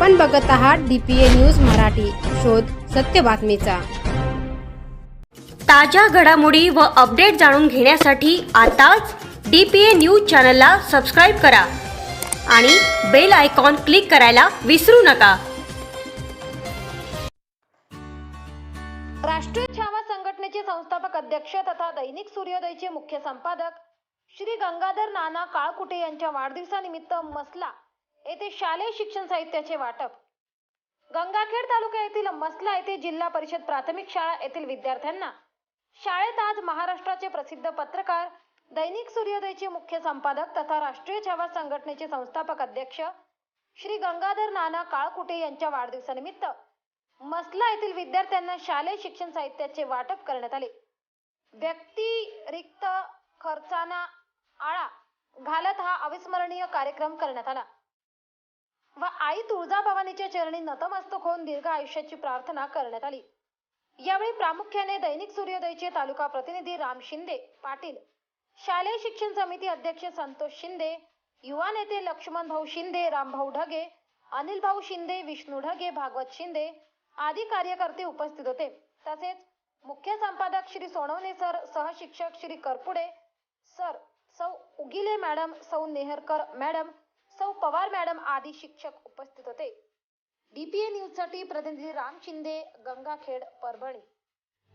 आपण बघत आहात DPA न्यूज मराठी, शोध सत्य बातमीचा। ताज्या घडामोडी व अपडेट जाणून घेण्यासाठी आताच DPA न्यूज चॅनलला सबस्क्राइब करा आणि बेल आयकॉन क्लिक करायला विसरू नका। राष्ट्रीय छावा संघटनेचे संस्थापक अध्यक्ष तथा दैनिक सूर्योदयचे मुख्य संपादक श्री गंगाधर नाना काळकुटे यांच्या वाढदिवसानिमित्त मसला येथे शालेय शिक्षण साहित्याचे वाटप। गंगाखेड तालुका येथील मसला येथे जिल्हा परिषद प्राथमिक शाळा येथील विद्यार्थ्यांना शाळेत आज महाराष्ट्राचे प्रसिद्ध पत्रकार, दैनिक सूर्योदयचे मुख्य संपादक तथा राष्ट्रीय छावा संघटनेचे संस्थापक अध्यक्ष श्री गंगाधर नाना काळकुटे यांच्या वाढदिवसानिमित्त मसला येथील विद्यार्थ्यांना शालेय शिक्षण साहित्याचे वाटप करण्यात आले। व्यतिरिक्त खर्चांना आळा घालत हा अविस्मरणीय कार्यक्रम करण्यात आला व आई तुळजाभवानीच्या चरणी नतमस्तक होऊन दीर्घ आयुष्याची प्रार्थना करण्यात आली। यावेळी प्रामुख्याने दैनिक सूर्योदयचे तालुका प्रतिनिधी राम शिंदे पाटील, शालेय शिक्षण समिती अध्यक्ष संतोष शिंदे, युवा नेते लक्ष्मण भाऊ शिंदे, रामभाऊ ढगे, अनिल भाऊ शिंदे, विष्णू ढगे, भागवत शिंदे आदी कार्यकर्ते उपस्थित होते। तसेच मुख्य संपादक श्री सोनवणे सर, सहशिक्षक श्री करपुडे सर, सौ उगिले मॅडम, सौ नेहरकर मॅडम, सौ पवार मॅडम आदी शिक्षक उपस्थित होते। DPA न्यूज साठी प्रतिनिधी राम शिंदे, गंगाखेड, परभणी।